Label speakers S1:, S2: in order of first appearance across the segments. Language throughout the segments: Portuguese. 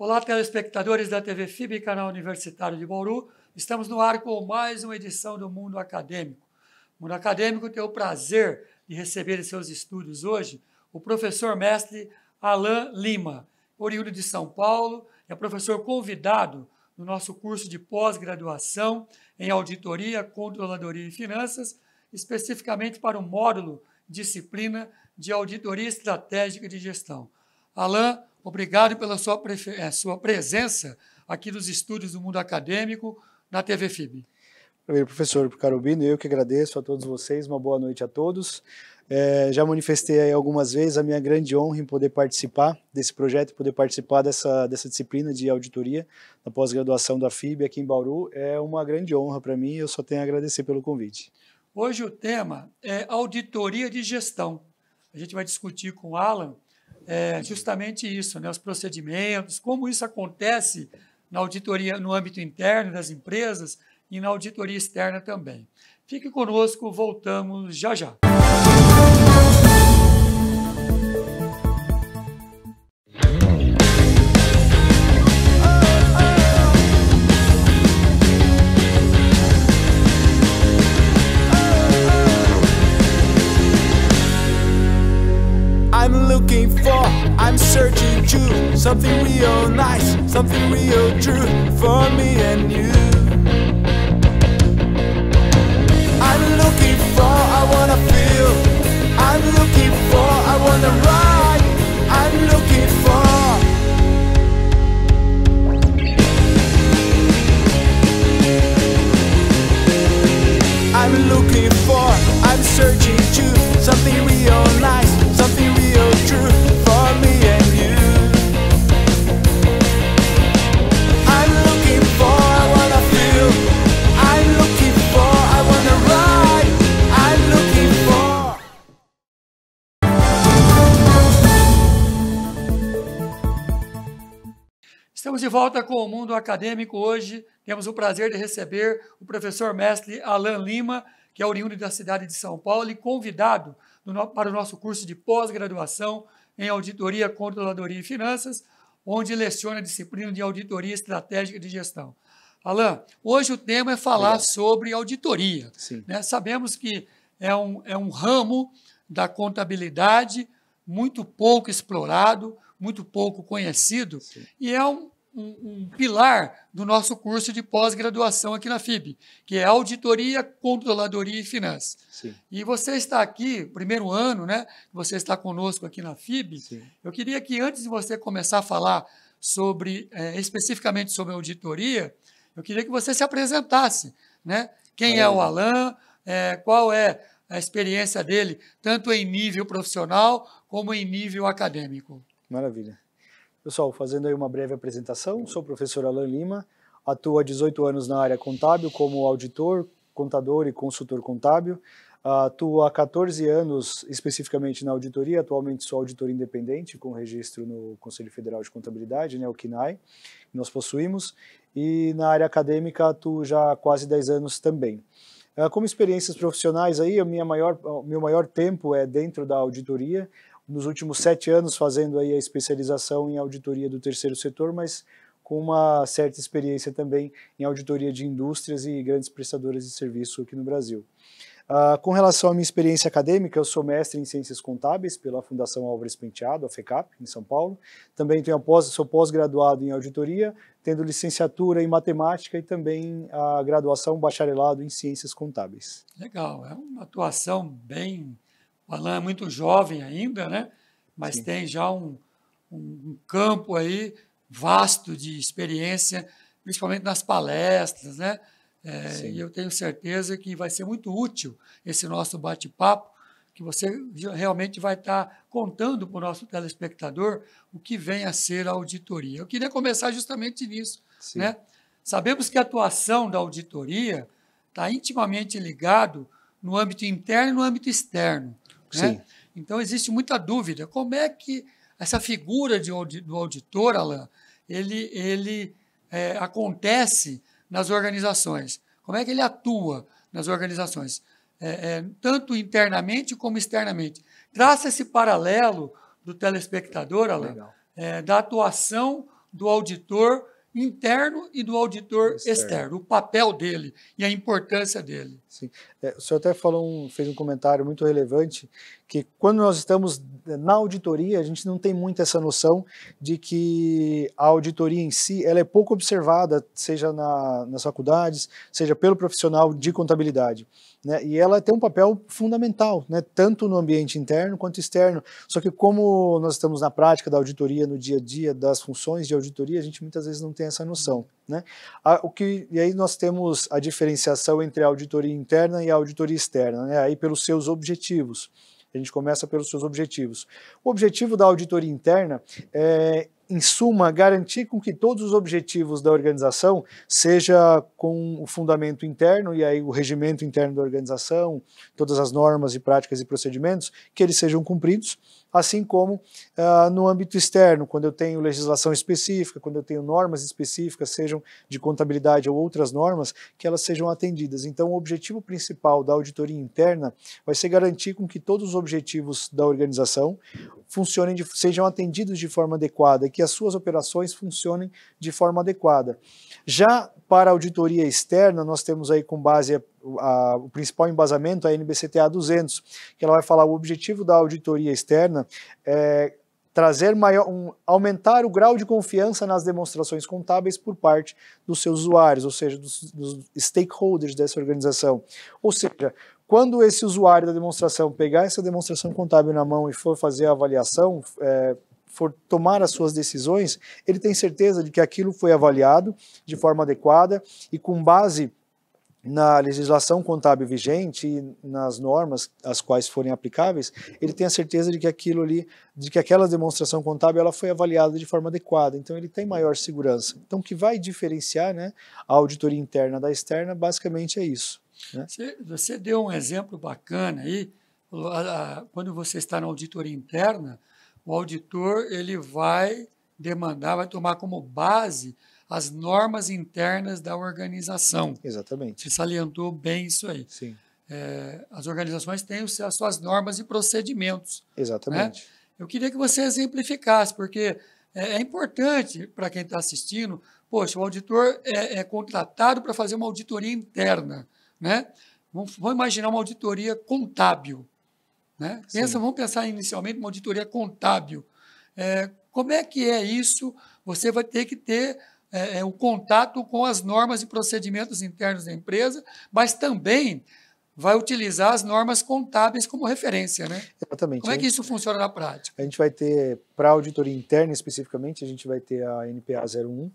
S1: Olá, telespectadores da TV FIB, canal universitário de Bauru. Estamos no ar com mais uma edição do Mundo Acadêmico. O Mundo Acadêmico tem o prazer de receber em seus estúdios hoje o professor mestre Alain Lima, oriundo de São Paulo, é professor convidado no nosso curso de pós-graduação em Auditoria, Controladoria e Finanças, especificamente para o módulo Disciplina de Auditoria Estratégica de Gestão. Alain, obrigado pela sua presença aqui nos estúdios do Mundo Acadêmico na TV FIB.
S2: Primeiro, professor Carobino, eu que agradeço a todos vocês, uma boa noite a todos. Já manifestei aí algumas vezes a minha grande honra em poder participar desse projeto, poder participar dessa disciplina de auditoria na pós-graduação da FIB aqui em Bauru. É uma grande honra para mim e eu só tenho a agradecer pelo convite.
S1: Hoje o tema é auditoria de gestão. A gente vai discutir com o Alan justamente isso, né, os procedimentos, como isso acontece na auditoria no âmbito interno das empresas e na auditoria externa também. Fique conosco, voltamos já já.
S3: I'm searching to something real nice, something real true for me and you. I'm looking for, I wanna feel. I'm looking for, I wanna ride. I'm looking for. I'm looking for, I'm searching to something real nice, something real true for me and you. I'm looking for, I wanna feel. I'm looking for, I wanna ride. I'm looking for.
S1: Estamos de volta com o Mundo Acadêmico. Hoje temos o prazer de receber o professor mestre Alain Lima, que é oriundo da cidade de São Paulo e convidado para o nosso curso de pós-graduação em Auditoria, Controladoria e Finanças, onde leciona a disciplina de Auditoria Estratégica de Gestão. Alain, hoje o tema é falar sobre auditoria. Né? Sabemos que é um ramo da contabilidade muito pouco explorado, muito pouco conhecido, e é um pilar do nosso curso de pós-graduação aqui na FIB, que é Auditoria, Controladoria e Finanças. E você está aqui, primeiro ano, né? Você está conosco aqui na FIB. Eu queria que, antes de você começar a falar sobre, especificamente sobre auditoria, eu queria que você se apresentasse, né? Quem é o Alain, qual é a experiência dele, tanto em nível profissional como em nível acadêmico.
S2: Maravilha. Pessoal, fazendo aí uma breve apresentação, sou o professor Alain Lima, atuo há 18 anos na área contábil como auditor, contador e consultor contábil. Atuo há 14 anos especificamente na auditoria, atualmente sou auditor independente com registro no Conselho Federal de Contabilidade, né, o CNAE, que nós possuímos, e na área acadêmica atuo já há quase 10 anos também. Como experiências profissionais, aí, o meu maior tempo é dentro da auditoria, nos últimos 7 anos fazendo aí a especialização em auditoria do terceiro setor, mas com uma certa experiência também em auditoria de indústrias e grandes prestadoras de serviço aqui no Brasil. Com relação à minha experiência acadêmica, eu sou mestre em Ciências Contábeis pela Fundação Álvares Penteado, a FECAP, em São Paulo. Também sou pós-graduado em auditoria, tendo licenciatura em matemática e também a graduação bacharelado em Ciências Contábeis.
S1: Legal, é uma atuação bem... O Alain é muito jovem ainda, né? Mas tem já um campo aí vasto de experiência, principalmente nas palestras, né? E eu tenho certeza que vai ser muito útil esse nosso bate-papo, que você realmente vai estar contando para o nosso telespectador o que vem a ser a auditoria. Eu queria começar justamente nisso, né? Sabemos que a atuação da auditoria está intimamente ligado no âmbito interno e no âmbito externo. Né? Então, existe muita dúvida. Como é que essa figura do auditor, Alain, ele acontece nas organizações? Como é que ele atua nas organizações? Tanto internamente como externamente. Traça esse paralelo do telespectador, Alain, da atuação do auditor interno e do auditor externo, o papel dele e a importância dele.
S2: Sim. O senhor até fez um comentário muito relevante, que quando nós estamos na auditoria, a gente não tem muito essa noção de que a auditoria em si, ela é pouco observada, seja nas faculdades, seja pelo profissional de contabilidade, né? E ela tem um papel fundamental, né? Tanto no ambiente interno quanto externo. Só que como nós estamos na prática da auditoria, no dia a dia, das funções de auditoria, a gente muitas vezes não tem essa noção, né? E aí nós temos a diferenciação entre a auditoria interna e a auditoria externa, né? Aí pelos seus objetivos. A gente começa pelos seus objetivos. O objetivo da auditoria interna é, em suma, garantir com que todos os objetivos da organização, seja com o fundamento interno e aí o regimento interno da organização, todas as normas e práticas e procedimentos, que eles sejam cumpridos, assim como no âmbito externo, quando eu tenho legislação específica, quando eu tenho normas específicas, sejam de contabilidade ou outras normas, que elas sejam atendidas. Então, o objetivo principal da auditoria interna vai ser garantir com que todos os objetivos da organização sejam atendidos de forma adequada e que as suas operações funcionem de forma adequada. Já para a auditoria externa, nós temos aí com base o principal embasamento, a NBCTA 200, que ela vai falar o objetivo da auditoria externa é trazer aumentar o grau de confiança nas demonstrações contábeis por parte dos seus usuários, ou seja, dos stakeholders dessa organização. Ou seja, quando esse usuário da demonstração pegar essa demonstração contábil na mão e for fazer a avaliação, for tomar as suas decisões, ele tem certeza de que aquilo foi avaliado de forma adequada e com base na legislação contábil vigente e nas normas as quais forem aplicáveis, ele tem a certeza de que aquilo ali, de que aquela demonstração contábil ela foi avaliada de forma adequada, então ele tem maior segurança. Então o que vai diferenciar, né, a auditoria interna da externa basicamente é isso, né?
S1: Você deu um exemplo bacana aí, quando você está na auditoria interna, o auditor ele vai demandar, vai tomar como base as normas internas da organização.
S2: Exatamente.
S1: Você salientou bem isso aí.
S2: Sim.
S1: As organizações têm as suas normas e procedimentos.
S2: Exatamente.
S1: Né? Eu queria que você exemplificasse, porque é importante para quem está assistindo, poxa, o auditor é contratado para fazer uma auditoria interna, né? Vamos imaginar uma auditoria contábil, né? Vamos pensar inicialmente uma auditoria contábil. Como é que é isso? Você vai ter que ter o contato com as normas e procedimentos internos da empresa, mas também vai utilizar as normas contábeis como referência, né?
S2: Exatamente.
S1: Como é que isso funciona na prática?
S2: A gente vai ter, para a auditoria interna especificamente, a gente vai ter a NPA 01.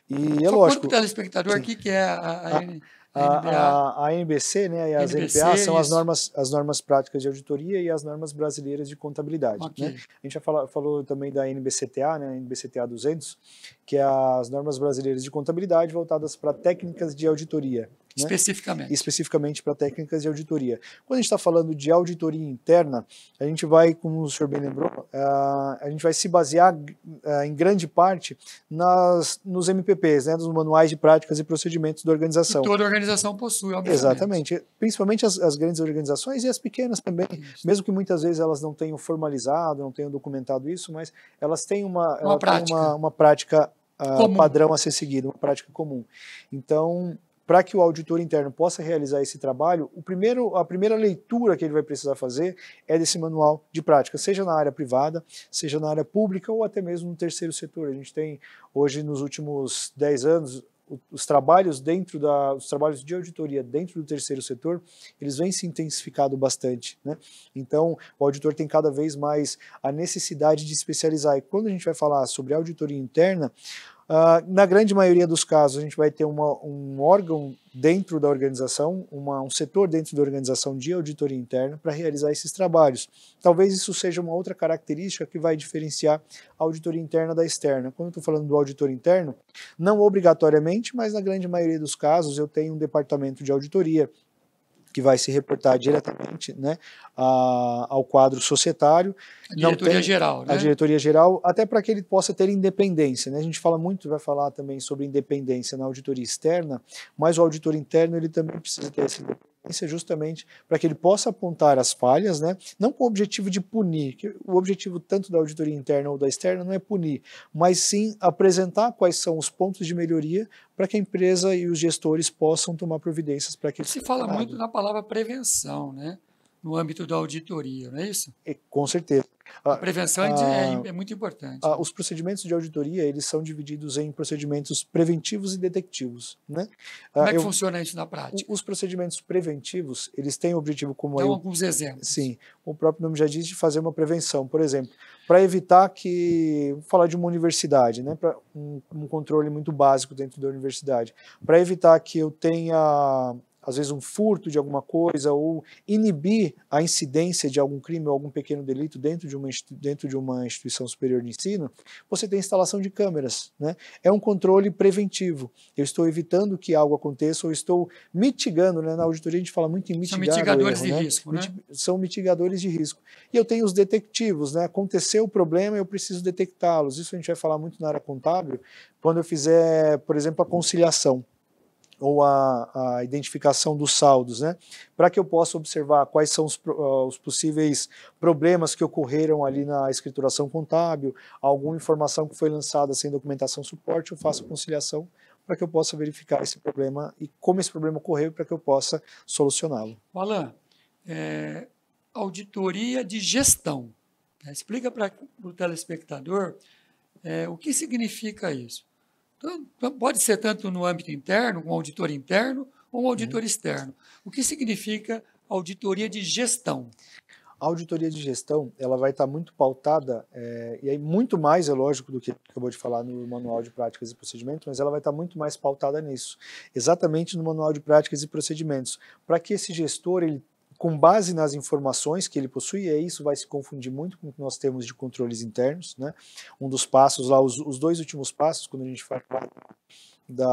S2: E é lógico.
S1: Para o telespectador aqui que é a NBA.
S2: A NBC, né, e as
S1: NBC,
S2: NPA são
S1: isso.
S2: as normas práticas de auditoria e as normas brasileiras de contabilidade.
S1: Ok.
S2: Né? A gente já falou também da NBCTA, né, NBCTA 200, que é as normas brasileiras de contabilidade voltadas para técnicas de auditoria. Né? Especificamente para técnicas de auditoria. Quando a gente está falando de auditoria interna, a gente vai, como o senhor bem lembrou, a gente vai se basear em grande parte nos MPPs, né, dos manuais de práticas e procedimentos da organização.
S1: Que toda organização possui, obviamente.
S2: Exatamente, principalmente as grandes organizações e as pequenas também, isso. Mesmo que muitas vezes elas não tenham formalizado, não tenham documentado isso, mas elas têm uma prática padrão a ser seguida, uma prática comum. Então, para que o auditor interno possa realizar esse trabalho, a primeira leitura que ele vai precisar fazer é desse manual de prática, seja na área privada, seja na área pública ou até mesmo no terceiro setor. A gente tem hoje, nos últimos 10 anos, os trabalhos de auditoria dentro do terceiro setor, eles vêm se intensificado bastante, né? Então, o auditor tem cada vez mais a necessidade de especializar. E quando a gente vai falar sobre auditoria interna, na grande maioria dos casos, a gente vai ter um órgão dentro da organização, um setor dentro da organização de auditoria interna para realizar esses trabalhos. Talvez isso seja uma outra característica que vai diferenciar a auditoria interna da externa. Quando eu estou falando do auditor interno, não obrigatoriamente, mas na grande maioria dos casos eu tenho um departamento de auditoria que vai se reportar diretamente, né, ao quadro societário.
S1: A diretoria geral, né?
S2: A diretoria geral, até para que ele possa ter independência, né? A gente vai falar também sobre independência na auditoria externa, mas o auditor interno ele também precisa ter essa independência transparência justamente para que ele possa apontar as falhas, né? Não com o objetivo de punir, que o objetivo tanto da auditoria interna ou da externa não é punir, mas sim apresentar quais são os pontos de melhoria para que a empresa e os gestores possam tomar providências para que isso
S1: Se
S2: seja
S1: fala
S2: parado.
S1: muito na palavra prevenção, né? No âmbito da auditoria, não é isso?
S2: Com certeza.
S1: A prevenção é muito importante. Né?
S2: Os procedimentos de auditoria, eles são divididos em procedimentos preventivos e detectivos, né?
S1: Como é que funciona isso na prática?
S2: Os procedimentos preventivos, eles têm o objetivo como
S1: Dá alguns exemplos.
S2: Sim, o próprio nome já diz, de fazer uma prevenção. Por exemplo, para evitar que, vou falar de uma universidade, né, para um controle muito básico dentro da universidade, para evitar que eu tenha às vezes um furto de alguma coisa ou inibir a incidência de algum crime ou algum pequeno delito dentro de uma instituição superior de ensino, você tem instalação de câmeras, né? É um controle preventivo. Eu estou evitando que algo aconteça ou estou mitigando, né? Na auditoria a gente fala muito em mitigar.
S1: São mitigadores
S2: o erro,
S1: de
S2: né?
S1: risco, né?
S2: São mitigadores de risco. E eu tenho os detectivos, né? Aconteceu o problema, eu preciso detectá-los. Isso a gente vai falar muito na área contábil, quando eu fizer, por exemplo, a conciliação ou a identificação dos saldos, né? Para que eu possa observar quais são os possíveis problemas que ocorreram ali na escrituração contábil, alguma informação que foi lançada sem documentação suporte, eu faço a conciliação para que eu possa verificar esse problema e como esse problema ocorreu para que eu possa solucioná-lo.
S1: Alan, auditoria de gestão. Explica para o telespectador o que significa isso. Então, pode ser tanto no âmbito interno, um auditor interno, ou um auditor externo. O que significa auditoria de gestão?
S2: A auditoria de gestão, ela vai estar muito pautada, e aí muito mais, é lógico, do que acabou de falar no Manual de Práticas e Procedimentos, mas ela vai estar muito mais pautada nisso, exatamente no Manual de Práticas e Procedimentos, para que esse gestor, ele, com base nas informações que ele possui, e isso vai se confundir muito com o que nós temos de controles internos, né? Um dos passos lá, os dois últimos passos, quando a gente fala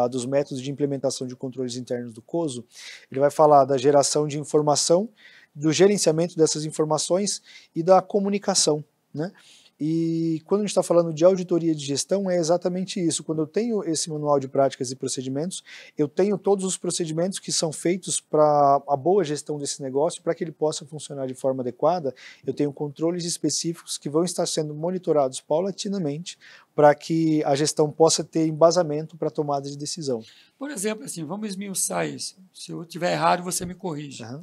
S2: dos métodos de implementação de controles internos do COSO, ele vai falar da geração de informação, do gerenciamento dessas informações e da comunicação, né? E quando a gente está falando de auditoria de gestão, é exatamente isso. Quando eu tenho esse manual de práticas e procedimentos, eu tenho todos os procedimentos que são feitos para a boa gestão desse negócio, para que ele possa funcionar de forma adequada, eu tenho controles específicos que vão estar sendo monitorados paulatinamente para que a gestão possa ter embasamento para a tomada de decisão.
S1: Por exemplo, assim, vamos esmiuçar isso. Se eu estiver errado, você me corrige.
S2: Uhum.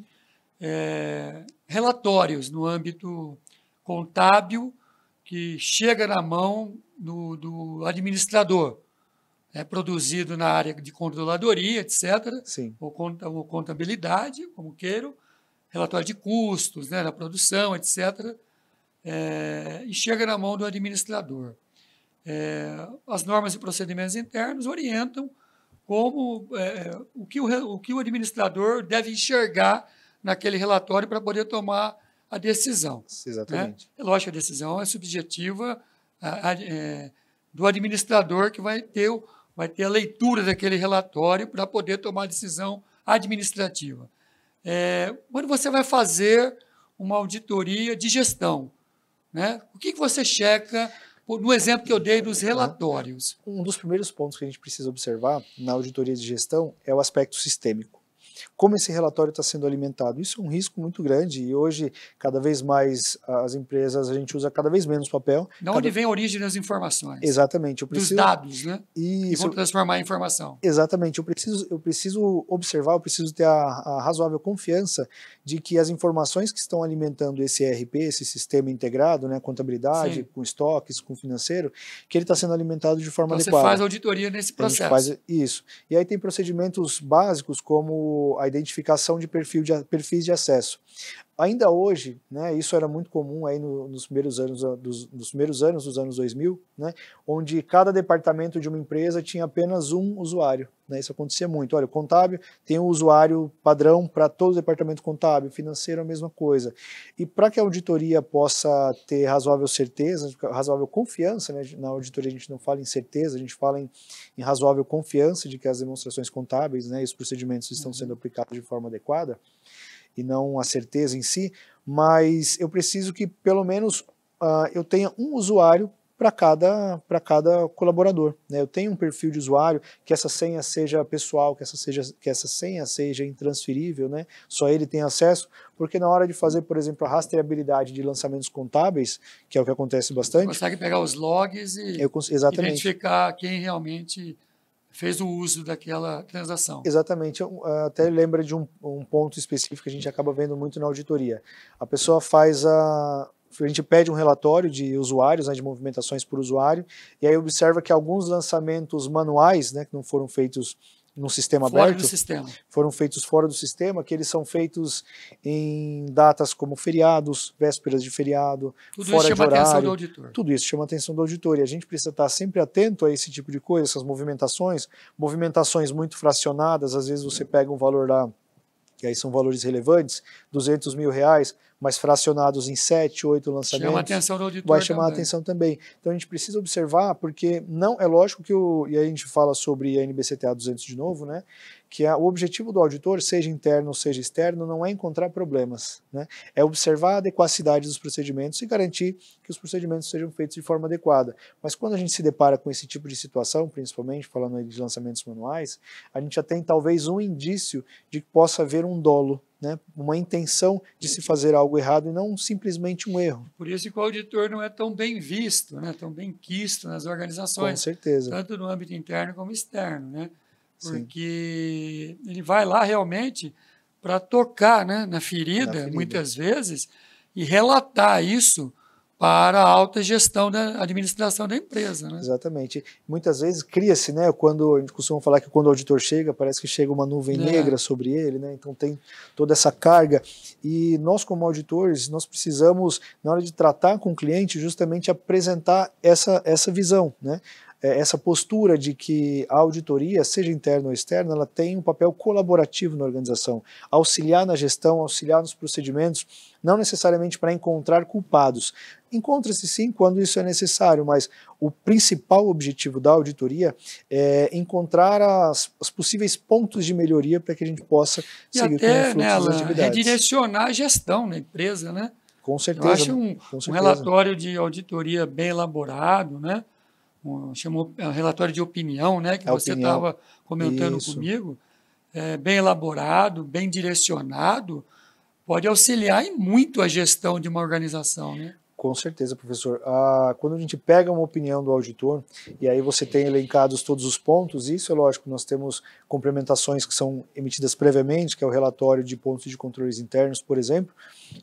S1: Relatórios no âmbito contábil, que chega na mão do administrador, produzido na área de controladoria, etc.,
S2: Sim.
S1: ou contabilidade, como queiram, relatório de custos, né, da produção, etc., e chega na mão do administrador. As normas e procedimentos internos orientam como o que o administrador deve enxergar naquele relatório para poder tomar a decisão.
S2: Exatamente.
S1: Né? É lógico que a decisão é subjetiva do administrador, que vai ter a leitura daquele relatório para poder tomar a decisão administrativa. Quando você vai fazer uma auditoria de gestão, né? O que você checa no exemplo que eu dei dos relatórios?
S2: Um dos primeiros pontos que a gente precisa observar na auditoria de gestão é o aspecto sistêmico. Como esse relatório está sendo alimentado. Isso é um risco muito grande e hoje, cada vez mais, as empresas, a gente usa cada vez menos papel.
S1: De onde vem a origem das informações?
S2: Exatamente.
S1: Dos dados, né?
S2: Isso.
S1: E vão transformar em informação.
S2: Exatamente. Eu preciso observar, eu preciso ter a razoável confiança de que as informações que estão alimentando esse ERP, esse sistema integrado, né, contabilidade, sim, com estoques, com financeiro, que ele está sendo alimentado de forma adequada.
S1: Você faz auditoria nesse processo.
S2: A gente faz isso. E aí tem procedimentos básicos como a identificação de perfis de acesso. Ainda hoje, né, isso era muito comum aí nos primeiros anos dos anos 2000, né, onde cada departamento de uma empresa tinha apenas um usuário. Né, isso acontecia muito. Olha, o contábil tem um usuário padrão para todo o departamento contábil, financeiro a mesma coisa. E para que a auditoria possa ter razoável certeza, razoável confiança, né, na auditoria a gente não fala em certeza, a gente fala em razoável confiança de que as demonstrações contábeis, né, e os procedimentos estão sendo aplicados de forma adequada, e não a certeza em si, mas eu preciso que pelo menos eu tenha um usuário para cada colaborador, né? Eu tenho um perfil de usuário, que essa senha seja pessoal, que essa senha seja intransferível, né? Só ele tem acesso, porque na hora de fazer, por exemplo, a rastreabilidade de lançamentos contábeis, que é o que acontece
S1: Você
S2: bastante,
S1: consegue pegar os logs e
S2: exatamente.
S1: identificar quem realmente fez o uso daquela transação.
S2: Exatamente, até lembra de um ponto específico que a gente acaba vendo muito na auditoria. A pessoa a gente pede um relatório de usuários, né, de movimentações por usuário, e aí observa que alguns lançamentos manuais, né, que não foram feitos num sistema
S1: Fora
S2: aberto,
S1: do sistema.
S2: foram feitos fora do sistema, que eles são feitos em datas como feriados, vésperas de feriado,
S1: Tudo
S2: fora
S1: isso
S2: de
S1: chama a atenção do
S2: horário.
S1: auditor.
S2: Tudo isso chama a atenção do auditor, e a gente precisa estar sempre atento a esse tipo de coisa, essas movimentações muito fracionadas. Às vezes você pega um valor lá, que aí são valores relevantes, R$200 mil, mas fracionados em 7, 8 lançamentos,
S1: Chama a atenção do auditor
S2: vai chamar a
S1: também.
S2: atenção também. Então a gente precisa observar, porque não é lógico que e aí a gente fala sobre a NBCTA 200 de novo, né, que o objetivo do auditor, seja interno ou seja externo, não é encontrar problemas, né, é observar a adequacidade dos procedimentos e garantir que os procedimentos sejam feitos de forma adequada. Mas quando a gente se depara com esse tipo de situação, principalmente falando aí de lançamentos manuais, a gente já tem talvez um indício de que possa haver um dolo, né, uma intenção de se fazer algo errado e não simplesmente um erro.
S1: Por isso que o auditor não é tão bem visto, né, tão bem quisto nas organizações.
S2: Com certeza.
S1: Tanto no âmbito interno como externo, né?
S2: Sim.
S1: Porque ele vai lá realmente para tocar, né, na ferida, muitas vezes, e relatar isso para a alta gestão da administração da empresa, né?
S2: Exatamente. Muitas vezes cria-se, né, quando a gente costuma falar que quando o auditor chega, parece que chega uma nuvem negra sobre ele, né, então tem toda essa carga, e nós como auditores, nós precisamos, na hora de tratar com o cliente, justamente apresentar essa visão, né, essa postura de que a auditoria, seja interna ou externa, ela tem um papel colaborativo na organização, auxiliar na gestão, auxiliar nos procedimentos, não necessariamente para encontrar culpados. Encontra-se sim quando isso é necessário, mas o principal objetivo da auditoria é encontrar os possíveis pontos de melhoria para que a gente possa seguir com o fluxo das atividades.
S1: Redirecionar a gestão da empresa, né?
S2: Com certeza.
S1: Eu acho um relatório de auditoria bem elaborado, né? Chamou relatório de opinião, né, que você estava comentando comigo, bem elaborado, bem direcionado, pode auxiliar em muito a gestão de uma organização, né?
S2: Com certeza, professor. Quando a gente pega uma opinião do auditor, e aí você tem elencados todos os pontos, isso é lógico, nós temos complementações que são emitidas previamente, que é o relatório de pontos de controles internos, por exemplo.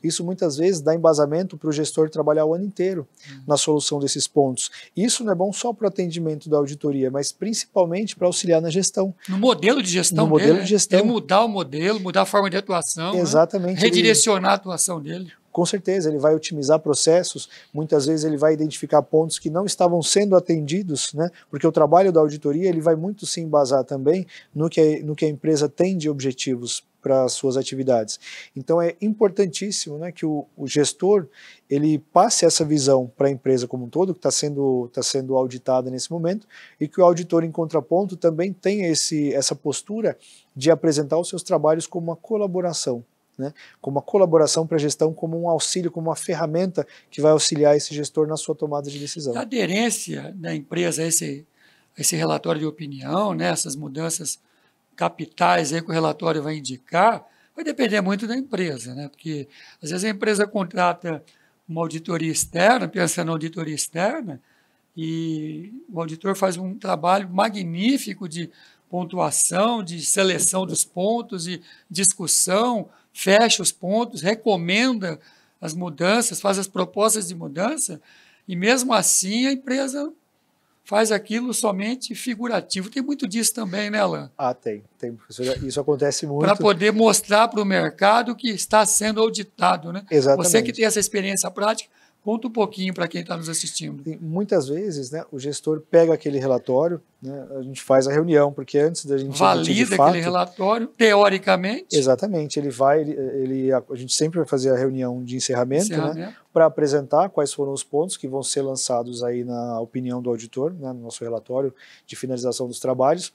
S2: Isso muitas vezes dá embasamento para o gestor trabalhar o ano inteiro na solução desses pontos. Isso não é bom só para o atendimento da auditoria, mas principalmente para auxiliar na gestão.
S1: No modelo de gestão
S2: dele. Modelo de gestão.
S1: Ele mudar o modelo, mudar a forma de atuação.
S2: Exatamente.
S1: Né? Redirecionar a atuação dele.
S2: Com certeza, ele vai otimizar processos, muitas vezes ele vai identificar pontos que não estavam sendo atendidos, né? Porque o trabalho da auditoria ele vai muito se embasar também no que a empresa tem de objetivos para as suas atividades. Então é importantíssimo, né, que o gestor ele passe essa visão para a empresa como um todo, que está sendo auditada nesse momento, e que o auditor em contraponto também tenha essa postura de apresentar os seus trabalhos como uma colaboração. Né, como uma colaboração para a gestão, como um auxílio, como uma ferramenta que vai auxiliar esse gestor na sua tomada de decisão.
S1: A aderência da empresa a esse relatório de opinião, né, essas mudanças capitais aí que o relatório vai indicar, vai depender muito da empresa, né, porque às vezes a empresa contrata uma auditoria externa, pensa na auditoria externa, e o auditor faz um trabalho magnífico de pontuação, de seleção dos pontos e discussão, fecha os pontos, recomenda as mudanças, faz as propostas de mudança, e mesmo assim a empresa faz aquilo somente figurativo. Tem muito disso também, né, Alain?
S2: Tem, professor. Isso acontece muito.
S1: Para poder mostrar para o mercado que está sendo auditado, né?
S2: Exatamente.
S1: Você que tem essa experiência prática, conta um pouquinho para quem está nos assistindo.
S2: Muitas vezes, né, o gestor pega aquele relatório, né, a gente faz a reunião, porque antes da gente
S1: valida aquele relatório, teoricamente.
S2: Exatamente, a gente sempre vai fazer a reunião de encerramento. Né, para apresentar quais foram os pontos que vão ser lançados aí na opinião do auditor, né, no nosso relatório de finalização dos trabalhos.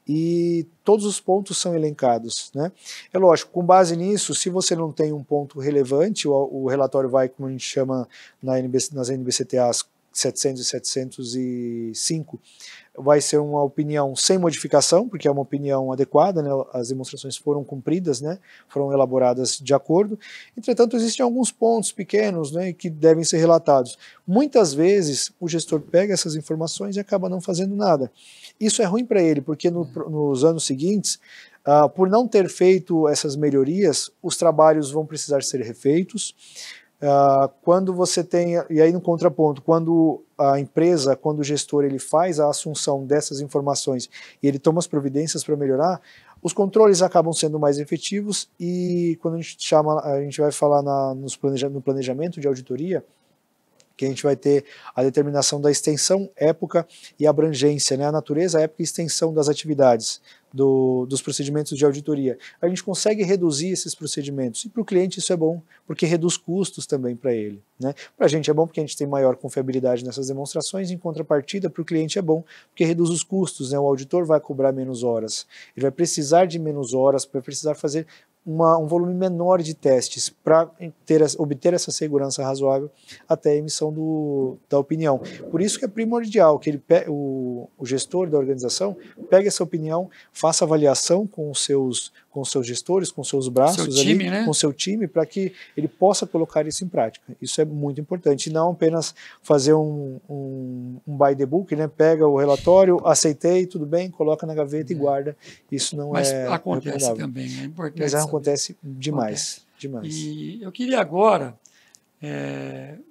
S2: E todos os pontos são elencados. Né? É lógico, com base nisso, se você não tem um ponto relevante, o relatório vai, como a gente chama nas NBCTAs, 700 e 705, vai ser uma opinião sem modificação, porque é uma opinião adequada, né? As demonstrações foram cumpridas, né? Foram elaboradas de acordo. Entretanto, existem alguns pontos pequenos, né, que devem ser relatados. Muitas vezes, o gestor pega essas informações e acaba não fazendo nada. Isso é ruim para ele, porque nos anos seguintes, por não ter feito essas melhorias, os trabalhos vão precisar ser refeitos. Quando você tem, e aí no contraponto, quando a empresa, quando o gestor ele faz a assunção dessas informações e ele toma as providências para melhorar, os controles acabam sendo mais efetivos e quando a gente vai falar no planejamento de auditoria, que a gente vai ter a determinação da extensão, época e abrangência, né? A natureza, a época e extensão das atividades, dos procedimentos de auditoria. A gente consegue reduzir esses procedimentos, e para o cliente isso é bom, porque reduz custos também para ele, né? Para a gente é bom porque a gente tem maior confiabilidade nessas demonstrações, em contrapartida para o cliente é bom, porque reduz os custos, né? O auditor vai cobrar menos horas, ele vai precisar de menos horas, vai precisar fazer um volume menor de testes para obter essa segurança razoável até a emissão da opinião. Por isso que é primordial que o gestor da organização pegue essa opinião, faça avaliação com os seus gestores, com seus braços,
S1: seu time,
S2: ali,
S1: né?
S2: com seu time, para que ele possa colocar isso em prática. Isso é muito importante, e não apenas fazer um by the book, né? Pega o relatório, aceitei, tudo bem, coloca na gaveta e guarda. Isso não
S1: Mas
S2: é
S1: acontece também, é importante.
S2: Mas
S1: saber.
S2: acontece demais, demais.
S1: E eu queria agora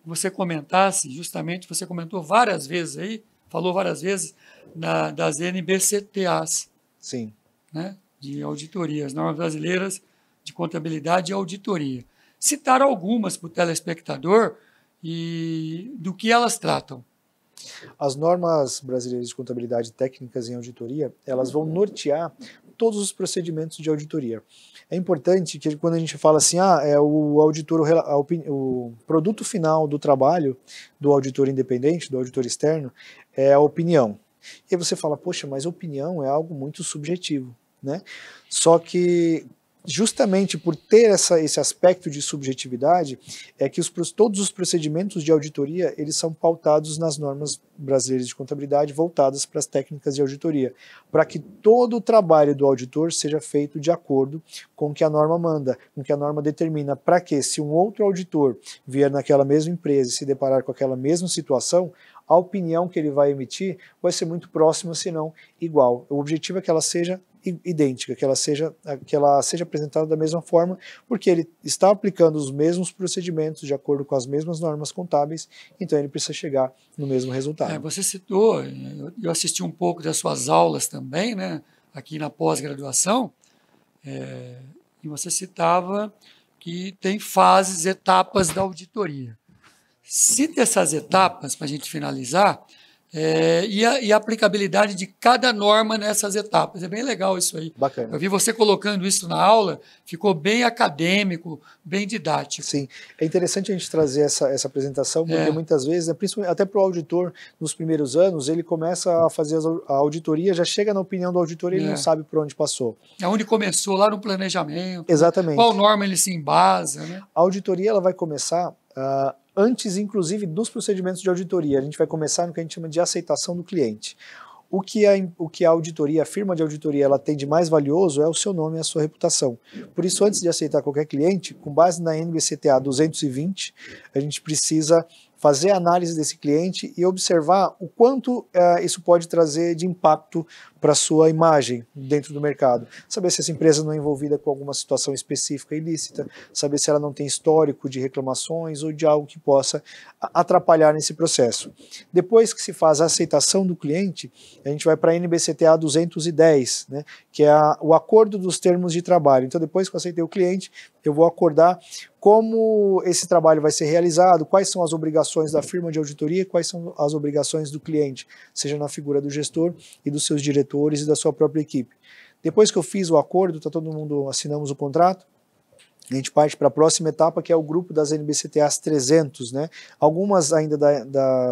S1: você comentasse, justamente, você comentou várias vezes aí, falou várias vezes das NBCTAs,
S2: Sim.
S1: né, de auditoria, as normas brasileiras de contabilidade e auditoria. Citar algumas para o telespectador e do que elas tratam.
S2: As normas brasileiras de contabilidade técnicas em auditoria, elas vão nortear todos os procedimentos de auditoria. É importante que quando a gente fala assim, o auditor, o produto final do trabalho do auditor independente, do auditor externo, é a opinião. E aí você fala, poxa, mas opinião é algo muito subjetivo, né? Só que justamente por ter esse aspecto de subjetividade, é que todos os procedimentos de auditoria, eles são pautados nas normas brasileiras de contabilidade voltadas para as técnicas de auditoria, para que todo o trabalho do auditor seja feito de acordo com o que a norma manda, com o que a norma determina, para que se um outro auditor vier naquela mesma empresa e se deparar com aquela mesma situação, a opinião que ele vai emitir vai ser muito próxima, se não igual. O objetivo é que ela seja idêntica, que ela seja apresentada da mesma forma, porque ele está aplicando os mesmos procedimentos de acordo com as mesmas normas contábeis, então ele precisa chegar no mesmo resultado.
S1: Você citou, eu assisti um pouco das suas aulas também, né, aqui na pós-graduação, e você citava que tem fases, etapas da auditoria. Cita essas etapas, para a gente finalizar, e a aplicabilidade de cada norma nessas etapas. É bem legal isso aí.
S2: Bacana.
S1: Eu vi você colocando isso na aula, ficou bem acadêmico, bem didático.
S2: Sim, é interessante a gente trazer essa apresentação, porque muitas vezes, principalmente até para o auditor, nos primeiros anos, ele começa a fazer a auditoria, já chega na opinião do auditor e ele não sabe por onde passou.
S1: É onde começou, lá no planejamento.
S2: Exatamente.
S1: Qual norma ele se embasa, né?
S2: A auditoria ela vai começar antes, inclusive, dos procedimentos de auditoria. A gente vai começar no que a gente chama de aceitação do cliente. O que a auditoria, a firma de auditoria, ela tem de mais valioso é o seu nome e a sua reputação. Por isso, antes de aceitar qualquer cliente, com base na NBCTA 220, a gente precisa fazer a análise desse cliente e observar o quanto isso pode trazer de impacto para a sua imagem dentro do mercado. Saber se essa empresa não é envolvida com alguma situação específica ilícita, saber se ela não tem histórico de reclamações ou de algo que possa atrapalhar nesse processo. Depois que se faz a aceitação do cliente, a gente vai para a NBCTA 210, né, que é o acordo dos termos de trabalho. Então, depois que eu aceitei o cliente, eu vou acordar como esse trabalho vai ser realizado, quais são as obrigações da firma de auditoria, quais são as obrigações do cliente, seja na figura do gestor e dos seus diretores e da sua própria equipe. Depois que eu fiz o acordo, todo mundo assinamos o contrato, a gente parte para a próxima etapa, que é o grupo das NBCTAs 300, né? Algumas ainda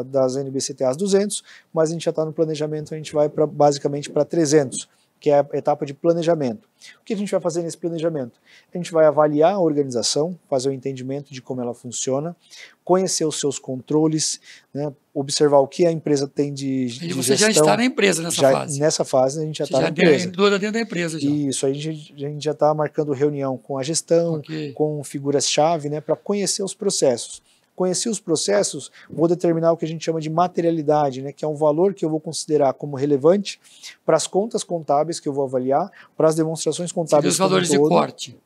S2: das NBCTAs 200, mas a gente já está no planejamento, a gente vai basicamente para 300, que é a etapa de planejamento. O que a gente vai fazer nesse planejamento? A gente vai avaliar a organização, fazer o entendimento de como ela funciona, conhecer os seus controles, né, observar o que a empresa tem de
S1: E você
S2: gestão.
S1: já está na empresa nessa fase.
S2: Nessa fase a gente já está na
S1: já
S2: empresa.
S1: entrou dentro da empresa já.
S2: Isso, a gente já está marcando reunião com a gestão, com figuras-chave, né, para conhecer os processos. Conhecer os processos, vou determinar o que a gente chama de materialidade, né, que é um valor que eu vou considerar como relevante para as contas contábeis que eu vou avaliar, para as demonstrações contábeis.
S1: Os valores de corte.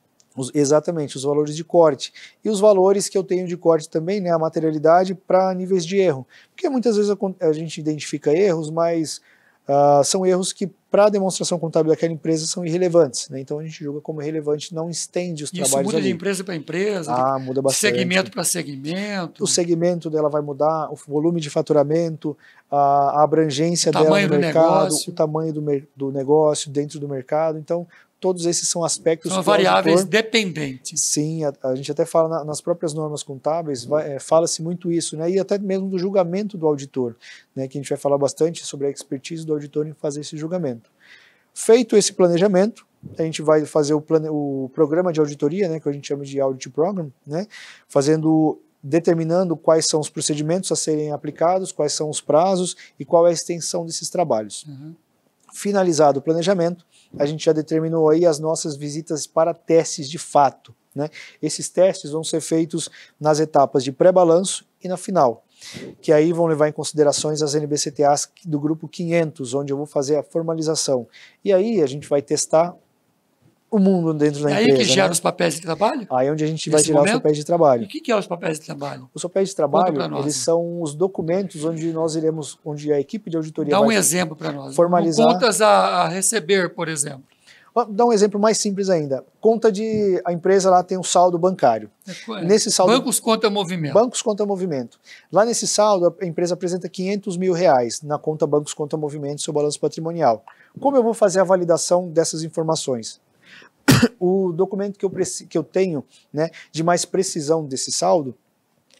S2: Exatamente, os valores de corte. E os valores que eu tenho de corte também, né, a materialidade para níveis de erro. Porque muitas vezes a gente identifica erros, mas são erros que para a demonstração contábil daquela empresa são irrelevantes, né? Então a gente julga como relevante, não estende os trabalhos ali.
S1: Isso muda de empresa para empresa,
S2: muda bastante.
S1: De segmento para segmento.
S2: O segmento dela vai mudar, o volume de faturamento, a abrangência dela no mercado, o tamanho do negócio dentro do mercado. Então todos esses são aspectos.
S1: São variáveis dependentes.
S2: Sim, a gente até fala nas próprias normas contábeis, fala-se muito isso, né? E até mesmo do julgamento do auditor, né? Que a gente vai falar bastante sobre a expertise do auditor em fazer esse julgamento. Feito esse planejamento, a gente vai fazer o programa de auditoria, né? Que a gente chama de Audit Program, né? Determinando quais são os procedimentos a serem aplicados, quais são os prazos e qual é a extensão desses trabalhos. Finalizado o planejamento, a gente já determinou aí as nossas visitas para testes de fato, né? Esses testes vão ser feitos nas etapas de pré-balanço e na final, que aí vão levar em considerações as NBCTAs do grupo 500, onde eu vou fazer a formalização. E aí a gente vai testar o mundo dentro da empresa.
S1: É aí que gera, né,
S2: os
S1: papéis de trabalho?
S2: Aí é onde a gente vai tirar os papéis de trabalho.
S1: E o que é os papéis de trabalho?
S2: Os papéis de trabalho, eles são os documentos onde a equipe de auditoria
S1: vai... Dá um
S2: vai
S1: exemplo para nós.
S2: Formalizar.
S1: Contas a receber, por exemplo.
S2: Vou dar um exemplo mais simples ainda. A empresa lá tem um saldo bancário. Nesse saldo,
S1: bancos conta movimento.
S2: Bancos conta movimento. Lá nesse saldo, a empresa apresenta R$500 mil na conta Bancos conta movimento, seu balanço patrimonial. Como eu vou fazer a validação dessas informações? O documento que eu tenho, né, de mais precisão desse saldo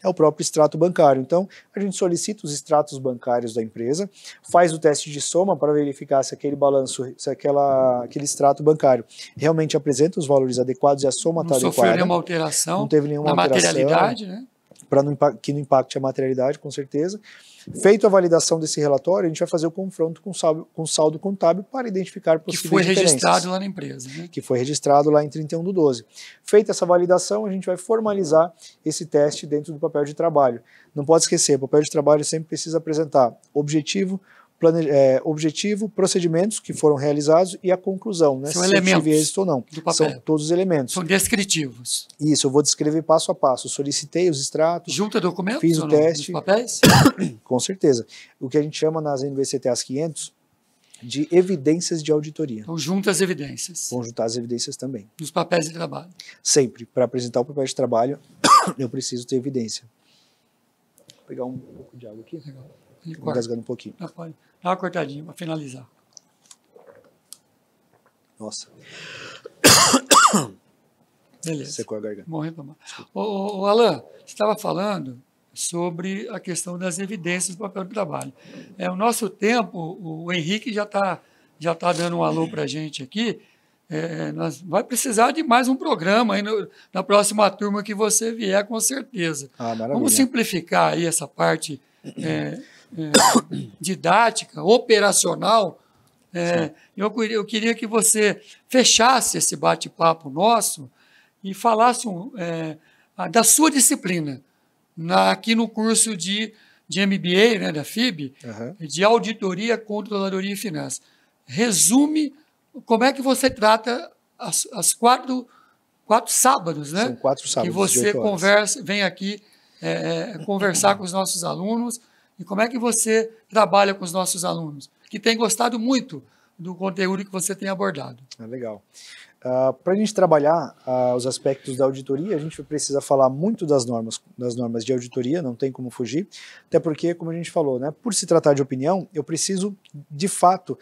S2: é o próprio extrato bancário. Então, a gente solicita os extratos bancários da empresa, faz o teste de soma para verificar se aquele balanço, aquele extrato bancário realmente apresenta os valores adequados e a soma está adequada.
S1: Não sofreu nenhuma alteração.
S2: Não teve nenhuma alteração.
S1: Na materialidade, né?
S2: Que não impacte a materialidade, com certeza. Feito a validação desse relatório, a gente vai fazer o confronto com o saldo contábil para identificar possíveis diferenças.
S1: Que foi registrado lá na empresa. Né?
S2: Que foi registrado lá em 31/12. Feita essa validação, a gente vai formalizar esse teste dentro do papel de trabalho. Não pode esquecer, o papel de trabalho sempre precisa apresentar objetivo, procedimentos que foram realizados e a conclusão, né?
S1: São elementos
S2: tive êxito ou não.
S1: Do papel.
S2: São todos os elementos.
S1: São descritivos.
S2: Isso, eu vou descrever passo a passo. Solicitei os extratos.
S1: Junta documentos?
S2: Fiz o teste.
S1: Dos papéis?
S2: Com certeza. O que a gente chama nas NBCTAs 500 de evidências de auditoria.
S1: Então, junta as evidências.
S2: Vão juntar as evidências também.
S1: Dos papéis de trabalho.
S2: Sempre. Para apresentar o papel de trabalho, eu preciso ter evidência. Vou pegar um pouco de água aqui.
S1: Legal.
S2: Vou rasgando um pouquinho.
S1: Pode. Dá uma cortadinha para finalizar.
S2: Nossa.
S1: Beleza.
S2: Secou a garganta.
S1: Morrendo tomar. Ô, Alan, você estava falando sobre a questão das evidências do papel de trabalho. O nosso tempo, o Henrique já tá dando um alô para a gente aqui. Nós vai precisar de mais um programa aí na próxima turma que você vier, com certeza.
S2: Maravilha.
S1: Vamos simplificar aí essa parte didática, operacional. Eu queria que você fechasse esse bate-papo nosso e falasse da sua disciplina aqui no curso de MBA, né, da FIB, de Auditoria, Controladoria e Finanças. Resume como é que você trata as quatro sábados, né?
S2: São 4 sábados.
S1: Que você vem aqui conversar com os nossos alunos. E como é que você trabalha com os nossos alunos, que têm gostado muito do conteúdo que você tem abordado?
S2: Legal. Para a gente trabalhar os aspectos da auditoria, a gente precisa falar muito das normas de auditoria, não tem como fugir, até porque, como a gente falou, né, por se tratar de opinião, eu preciso, de fato,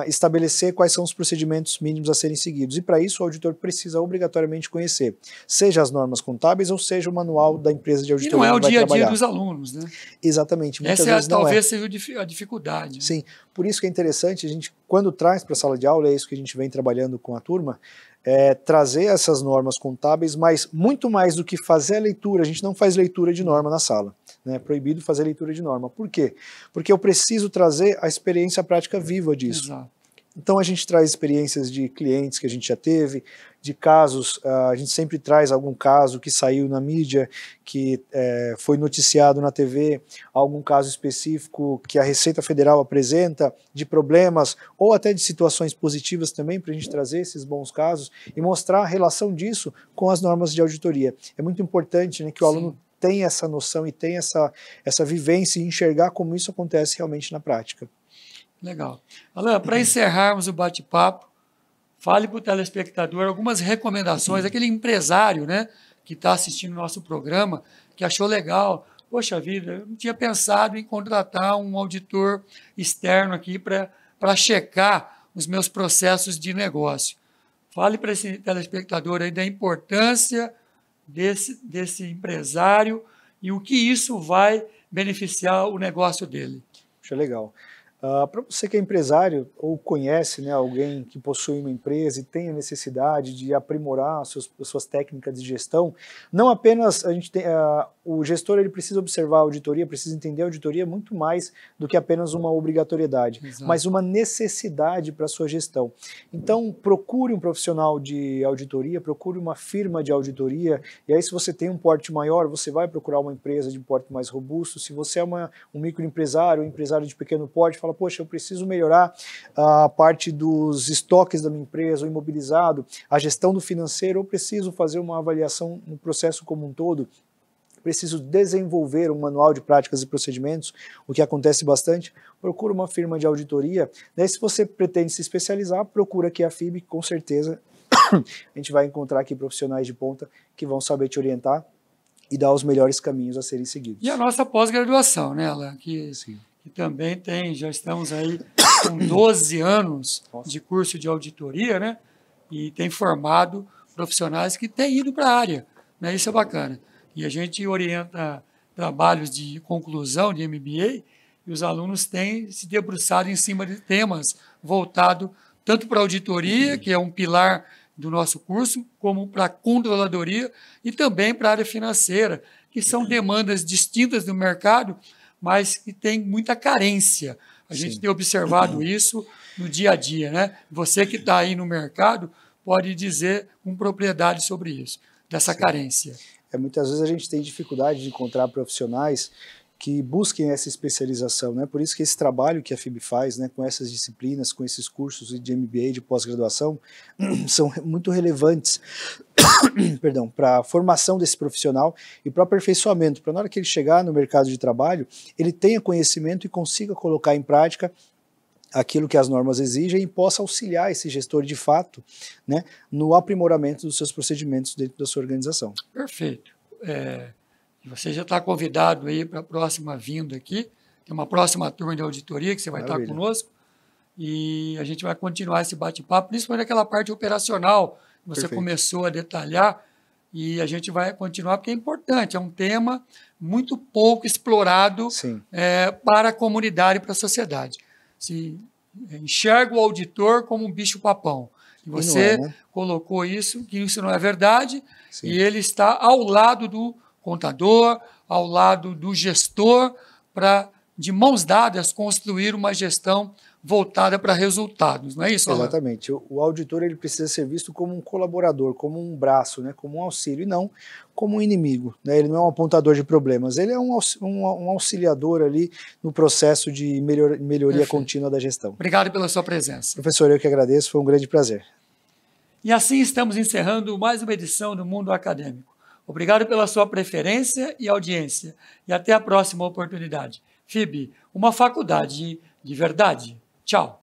S2: estabelecer quais são os procedimentos mínimos a serem seguidos. E para isso o auditor precisa obrigatoriamente conhecer, seja as normas contábeis ou seja o manual da empresa de auditoria.
S1: E não é o
S2: que vai
S1: dia a dia
S2: trabalhar.
S1: dos alunos, né?
S2: Exatamente. Muitas
S1: Essa
S2: vezes não
S1: talvez seja a dificuldade. Né?
S2: Sim, por isso que é interessante, a gente, quando traz para a sala de aula, é isso que a gente vem trabalhando com a turma, trazer essas normas contábeis, mas muito mais do que fazer a leitura, a gente não faz leitura de norma na sala, né? É proibido fazer leitura de norma. Por quê? Porque eu preciso trazer a experiência prática viva disso.
S1: Exato.
S2: Então a gente traz experiências de clientes que a gente já teve, de casos, a gente sempre traz algum caso que saiu na mídia, que foi noticiado na TV, algum caso específico que a Receita Federal apresenta, de problemas, ou até de situações positivas também, para a gente trazer esses bons casos e mostrar a relação disso com as normas de auditoria. É muito importante, né, que o aluno tenha essa noção e tenha essa vivência e enxergar como isso acontece realmente na prática.
S1: Legal. Alan, para encerrarmos o bate-papo, fale para o telespectador algumas recomendações, aquele empresário, né, que está assistindo o nosso programa, que achou legal, poxa vida, eu não tinha pensado em contratar um auditor externo aqui para checar os meus processos de negócio. Fale para esse telespectador aí da importância desse empresário e o que isso vai beneficiar o negócio dele.
S2: Poxa, legal. Para você que é empresário ou conhece, né, alguém que possui uma empresa e tem a necessidade de aprimorar as suas técnicas de gestão, não apenas a gente tem, o gestor ele precisa observar a auditoria, precisa entender a auditoria muito mais do que apenas uma obrigatoriedade,
S1: Exato.
S2: mas uma necessidade para a sua gestão. Então procure um profissional de auditoria, procure uma firma de auditoria, e aí se você tem um porte maior, você vai procurar uma empresa de porte mais robusto. Se você é um microempresário, um empresário de pequeno porte, fala, poxa, eu preciso melhorar a parte dos estoques da minha empresa, o imobilizado, a gestão do financeiro, eu preciso fazer uma avaliação no processo como um todo, preciso desenvolver um manual de práticas e procedimentos, o que acontece bastante, procura uma firma de auditoria. Daí, se você pretende se especializar, procura aqui a FIB, com certeza a gente vai encontrar aqui profissionais de ponta que vão saber te orientar e dar os melhores caminhos a serem seguidos.
S1: E a nossa pós-graduação, né, Alan? Que também tem, já estamos aí com 12 anos de curso de auditoria, né? E tem formado profissionais que têm ido para a área, né? Isso é bacana. E a gente orienta trabalhos de conclusão de MBA e os alunos têm se debruçado em cima de temas voltados tanto para a auditoria, que é um pilar do nosso curso, como para a controladoria e também para a área financeira, que são demandas distintas do mercado, mas que tem muita carência. A gente tem observado isso no dia a dia, né? Você que está aí no mercado pode dizer com propriedade sobre isso, dessa carência.
S2: Muitas vezes a gente tem dificuldade de encontrar profissionais que busquem essa especialização, né? Por isso que esse trabalho que a FIB faz, né, com essas disciplinas, com esses cursos de MBA, de pós-graduação, são muito relevantes perdão, para a formação desse profissional e para o aperfeiçoamento, para na hora que ele chegar no mercado de trabalho, ele tenha conhecimento e consiga colocar em prática aquilo que as normas exigem e possa auxiliar esse gestor de fato, né, no aprimoramento dos seus procedimentos dentro da sua organização.
S1: Perfeito. Você já está convidado aí para a próxima vinda aqui, tem uma próxima turma de auditoria que você vai estar conosco e a gente vai continuar esse bate-papo, principalmente aquela parte operacional que você começou a detalhar e a gente vai continuar porque é importante, é um tema muito pouco explorado para a comunidade e para a sociedade. Se enxerga o auditor como um bicho-papão. E você colocou isso, que isso não é verdade, e ele está ao lado do contador, ao lado do gestor, para, de mãos dadas, construir uma gestão voltada para resultados, não é isso, Alan?
S2: Exatamente. O auditor ele precisa ser visto como um colaborador, como um braço, né, como um auxílio, e não como um inimigo, né? Ele não é um apontador de problemas, ele é um auxiliador ali no processo de melhoria contínua da gestão.
S1: Obrigado pela sua presença.
S2: Professor, eu que agradeço, foi um grande prazer.
S1: E assim estamos encerrando mais uma edição do Mundo Acadêmico. Obrigado pela sua preferência e audiência. E até a próxima oportunidade. FIB, uma faculdade de verdade. Tchau.